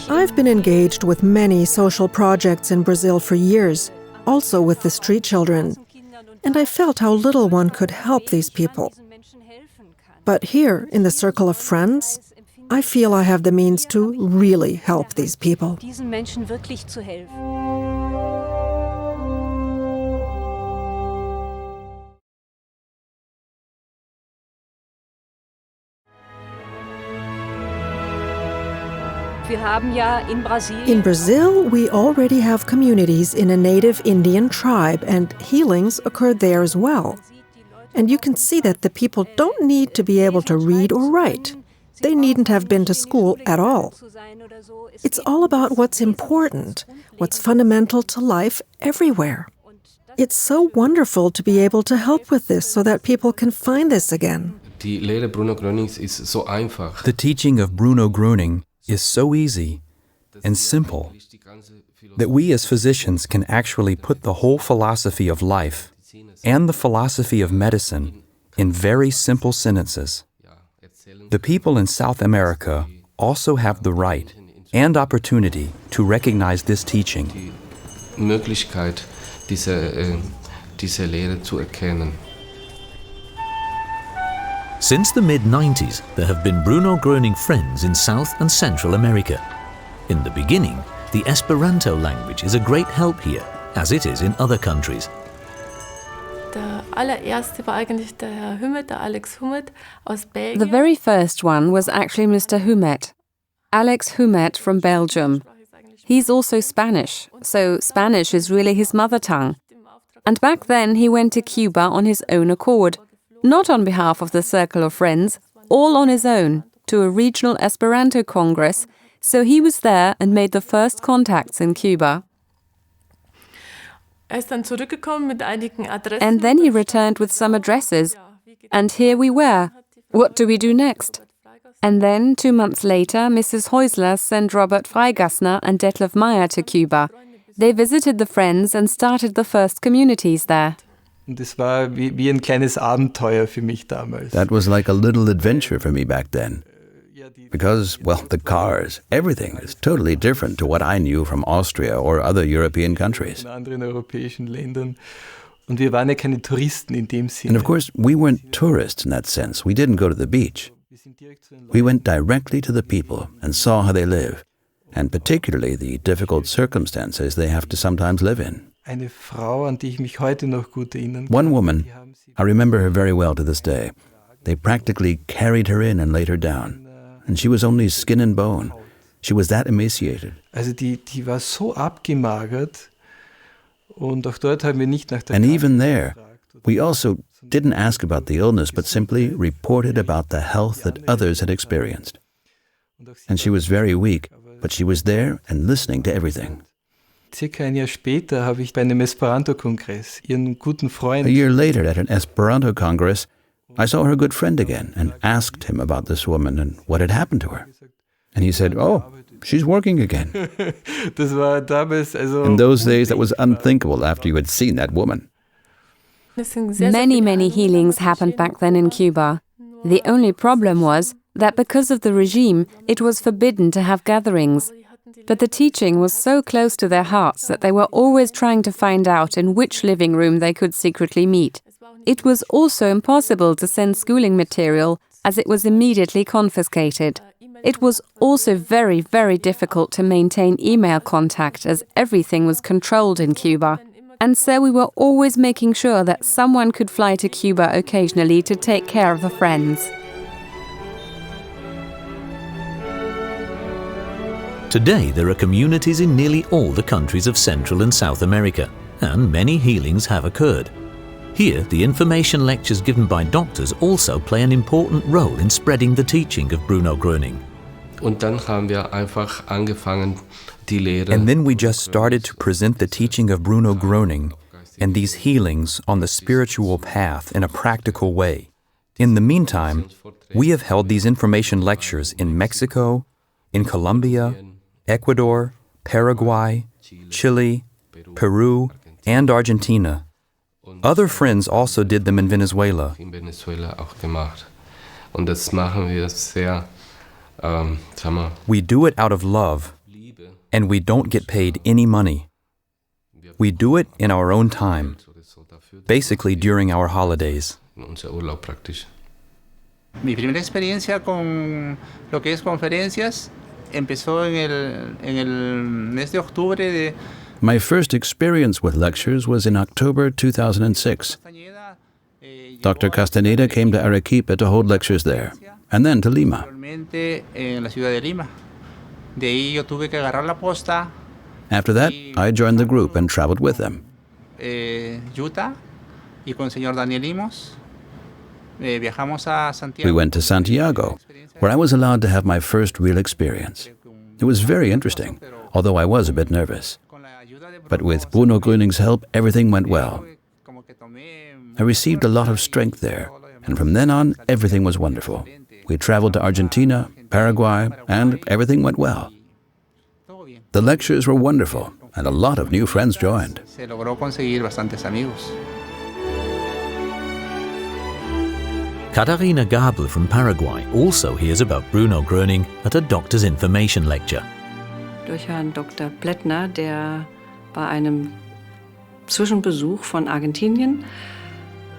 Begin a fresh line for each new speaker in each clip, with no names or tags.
I've been engaged with many social projects in Brazil for years, also with the street children, and I felt how little one could help these people. But here, in the circle of friends, I feel I have the means to really help these people. In Brazil, we already have communities in a native Indian tribe, and healings occur there as well. And you can see that the people don't need to be able to read or write. They needn't have been to school at all. It's all about what's important, what's fundamental to life everywhere. It's so wonderful to be able to help with this so that people can find this again.
Die Lehre Bruno Grönings ist so einfach.
The teaching of Bruno Gröning is so easy and simple that we as physicians can actually put the whole philosophy of life and the philosophy of medicine in very simple sentences. The people in South America also have the right and opportunity to recognize this teaching.
Die Möglichkeit, diese Lehre zu erkennen.
Since the mid-90s, there have been Bruno Gröning friends in South and Central America. In the beginning, the Esperanto language is a great help here, as it is in other countries.
The very first one was actually Mr. Humet, Alex Humet from Belgium. He's also Spanish, so Spanish is really his mother tongue. And back then he went to Cuba on his own accord, not on behalf of the Circle of Friends, all on his own, to a regional Esperanto Congress, so he was there and made the first contacts in Cuba. And then he returned with some addresses, and here we were. What do we do next? And then, 2 months later, Mrs. Häusler sent Robert Freigassner and Detlef Meyer to Cuba. They visited the Friends and started the first communities there.
Das war wie ein kleines Abenteuer für mich damals.
That was like a little adventure for me back then. Because, well, the cars, everything is totally different to what I knew from Austria or other European countries.
In anderen europäischen Ländern. Und wir waren ja keine Touristen in dem Sinne.
And of course, we weren't tourists in that sense. We didn't go to the beach. We went directly to the people and saw how they live, and particularly the difficult circumstances they have to sometimes live in.
Eine Frau, an die ich mich heute noch gut erinnern kann.
One woman, I remember her very well to this day. They practically carried her in and laid her down. And she was only skin and bone. She was that emaciated.
Also die war so abgemagert. Und auch dort haben wir nicht nach der
And even there, we also didn't ask about the illness, but simply reported about the health that others had experienced. And she was very weak, but she was there and listening to everything.
Circa ein Jahr später habe ich bei einem Esperanto-Kongress ihren guten Freund.
A year later, at an Esperanto Congress, I saw her good friend again and asked him about this woman and what had happened to her. And he said, "Oh, she's working again."
Das war damals, also
in those days, that was unthinkable after you had seen that woman.
Many healings happened back then in Cuba. The only problem was that because of the regime, it was forbidden to have gatherings. But the teaching was so close to their hearts that they were always trying to find out in which living room they could secretly meet. It was also impossible to send schooling material, as it was immediately confiscated. It was also very difficult to maintain email contact, as everything was controlled in Cuba. And so we were always making sure that someone could fly to Cuba occasionally to take care of the Friends.
Today, there are communities in nearly all the countries of Central and South America, and many healings have occurred. Here, the information lectures given by doctors also play an important role in spreading the teaching of Bruno Gröning.
Und dann haben wir einfach angefangen, die Lehre.
And then we just started to present the teaching of Bruno Gröning and these healings on the spiritual path in a practical way. In the meantime, we have held these information lectures in Mexico, in Colombia, Ecuador, Paraguay, Chile, Peru, and Argentina. Other friends also did them in Venezuela.
In Venezuela auch gemacht. Und das machen wir sehr
We do it out of love, and we don't get paid any money. We do it in our own time, basically during our holidays.
Mi primera experiencia con lo que es conferencias empezó en el mes de octubre de...
My first experience with lectures was in October 2006. Dr. Castaneda came to Arequipa to hold lectures there, and then to Lima.
En la ciudad de Lima. De ahí yo tuve que agarrar la posta.
After that, I joined the group and traveled with them.
Utah y con el señor Daniel Imos. Viajamos a Santiago.
We went to Santiago, where I was allowed to have my first real experience. It was very interesting, although I was a bit nervous. But with Bruno Gröning's help, everything went well. I received a lot of strength there, and from then on, everything was wonderful. We traveled to Argentina, Paraguay, and everything went well. The lectures were wonderful, and a lot of new friends joined.
Se logró conseguir bastantes amigos.
Katharina Gabel from Paraguay also hears about Bruno Gröning at a doctor's information lecture.
Durch Herrn Dr. Plättner, der bei einem Zwischenbesuch von Argentinien.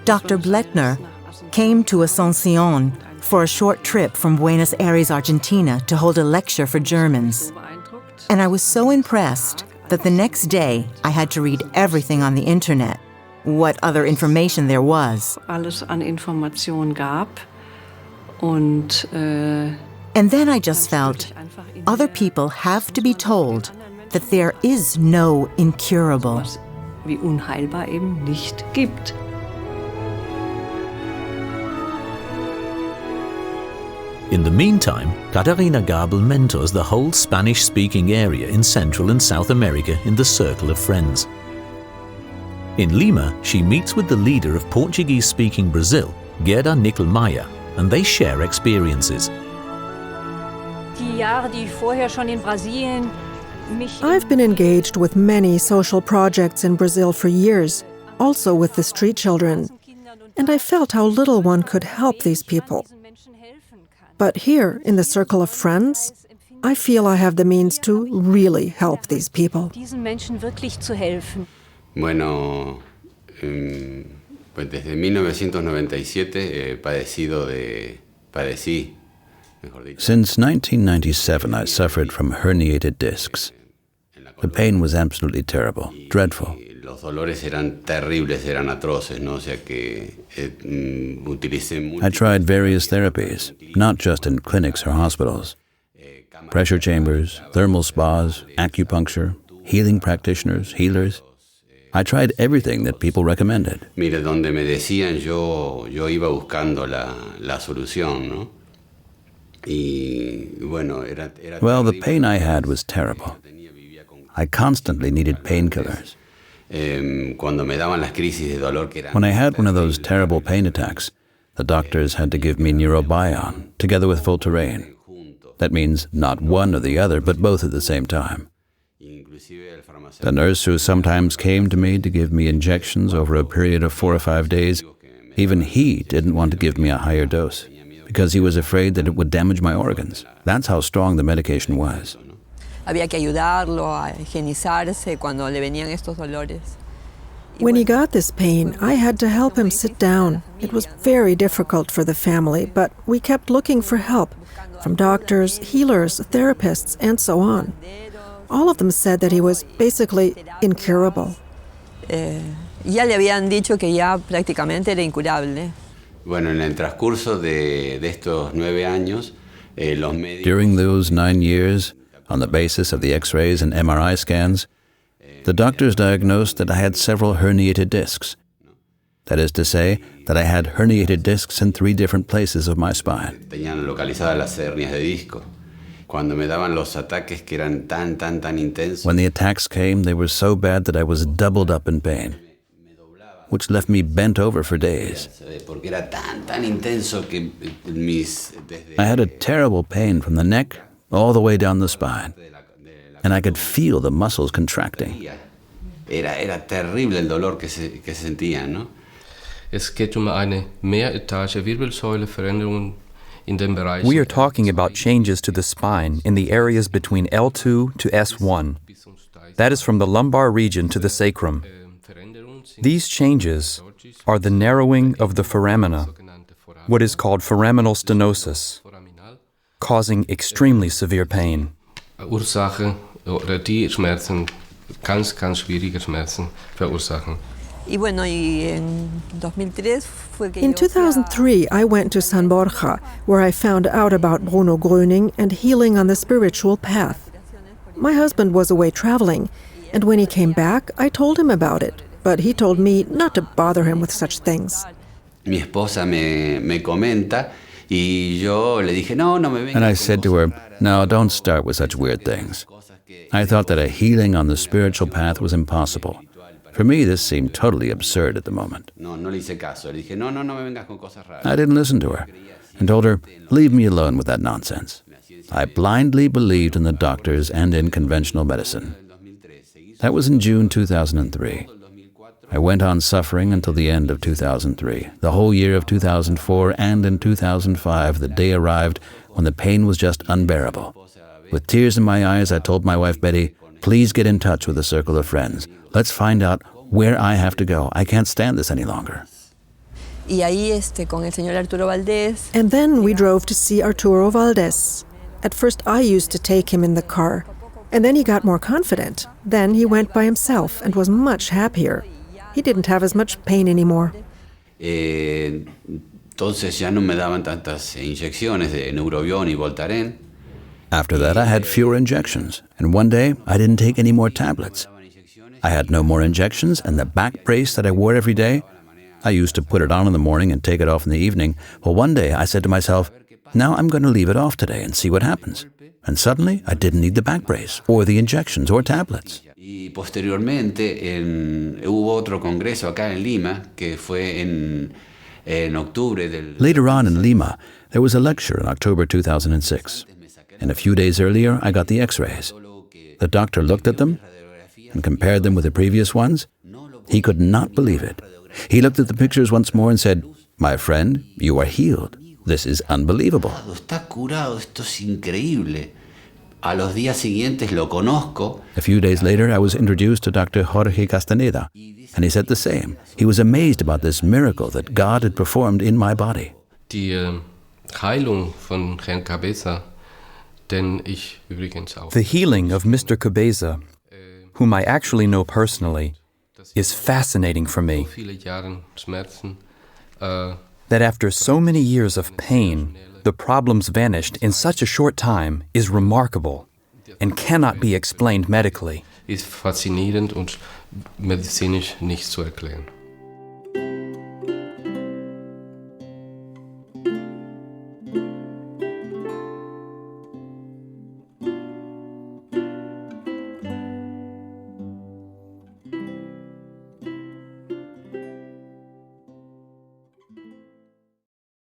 Dr. Blettner came to Asunción for a short trip from Buenos Aires, Argentina, to hold a lecture for Germans. And I was so impressed that the next day I had to read everything on the internet, what other information there was.
Alles an Information gab. Und,
and then I just felt other people have to be told that there is no incurable.
Wie unheilbar eben nicht gibt.
In the meantime, Katharina Gabel mentors the whole Spanish-speaking area in Central and South America in the circle of friends. In Lima, she meets with the leader of Portuguese-speaking Brazil, Gerda Nickel-Maia, and they share experiences.
I've been engaged with many social projects in Brazil for years, also with the street children, and I felt how little one could help these people. But here, in the circle of friends, I feel I have the means to really help these people.
Bueno, pues desde 1997 padecí.
Since 1997, I suffered from herniated discs. The pain was absolutely terrible, dreadful.
Los dolores eran terribles, eran atroces, ¿no? O sea que utilicé.
I tried various therapies, not just in clinics or hospitals. Pressure chambers, thermal spas, acupuncture, healing practitioners, healers. I tried everything that people recommended.
Mire, donde me decían, yo iba buscando la solución, ¿no? Y bueno,
well, the pain I had was terrible. I constantly needed painkillers.
Cuando me daban las crisis de dolor que eran.
When I had one of those terrible pain attacks, the doctors had to give me neurobion together with Voltaren. That means not one or the other, but both at the same time. The nurse who sometimes came to me to give me injections over a period of 4 or 5 days, even he didn't want to give me a higher dose because he was afraid that it would damage my organs. That's how strong the medication was.
Había que ayudarlo a higienizarse cuando le venían estos dolores.
When he got this pain, I had to help him sit down. It was very difficult for the family, but we kept looking for help from doctors, healers, therapists, and so on. All of them said that he was basically incurable.
Ya le habían dicho que ya prácticamente era incurable.
Bueno, en el transcurso de estos 9 años, los médicos.
During those 9 years, on the basis of the X-rays and MRI scans, the doctors diagnosed that I had several herniated discs. That is to say, that I had herniated discs in 3 different places of my spine.
Tenían localizadas las hernias de disco. Cuando me daban los ataques que eran tan intensos.
When the attacks came, they were so bad that I was doubled up in pain, which left me bent over for days.
Porque era tan intenso que
I had a terrible pain from the neck all the way down the spine, and I could feel the muscles contracting.
Era terrible el dolor que se sentía, ¿no?
Es geht eine Mehretage Wirbelsäuleveränderung
We are talking about changes to the spine in the areas between L2 to S1. That is from the lumbar region to the sacrum. These changes are the narrowing of the foramina, what is called foraminal stenosis, causing extremely severe pain.
Ursache oder die Schmerzen, ganz schwierige Schmerzen verursachen.
In 2003, I went to San Borja, where I found out about Bruno Gröning and healing on the spiritual path. My husband was away traveling, and when he came back, I told him about it, but he told me not to bother him with such things.
Mi esposa me comenta y yo le dije, no me vengas.
And I said to her, no, don't start with such weird things. I thought that a healing on the spiritual path was impossible. For me, this seemed totally absurd at the moment. I didn't listen to her and told her, leave me alone with that nonsense. I blindly believed in the doctors and in conventional medicine. That was in June 2003. I went on suffering until the end of 2003. The whole year of 2004 and in 2005, the day arrived when the pain was just unbearable. With tears in my eyes, I told my wife, Betty, please get in touch with a circle of friends. Let's find out where I have to go. I can't stand this any longer.
And then we drove to see Arturo Valdez. At first I used to take him in the car, and then he got more confident. Then he went by himself and was much happier. He didn't have as much pain anymore.
Entonces ya no me daban tantas inyecciones de Neurobion y Voltaren.
After that, I had fewer injections, and one day I didn't take any more tablets. I had no more injections, and the back brace that I wore every day, I used to put it on in the morning and take it off in the evening. Well, one day I said to myself, now I'm going to leave it off today and see what happens. And suddenly, I didn't need the back brace, or the injections, or tablets.
Y posteriormente hubo otro congreso acá en Lima, que fue en octubre del...
Later on in Lima, there was a lecture in October 2006. And a few days earlier, I got the x-rays. The doctor looked at them and compared them with the previous ones. He could not believe it. He looked at the pictures once more and said, my friend, you are healed. This is unbelievable.
Está curado, esto es increíble. A los días siguientes lo conozco.
A few days later, I was introduced to Dr. Jorge Castaneda, and he said the same. He was amazed about this miracle that God had performed in my body.
Die Heilung von Herrn Cabeza, denn ich übrigens auch.
The healing of Mr. Cabeza, whom I actually know personally, is fascinating for me. That after so many years of pain, the problems vanished in such a short time is remarkable and cannot be explained medically.
Ist faszinierend und medizinisch nicht zu erklären.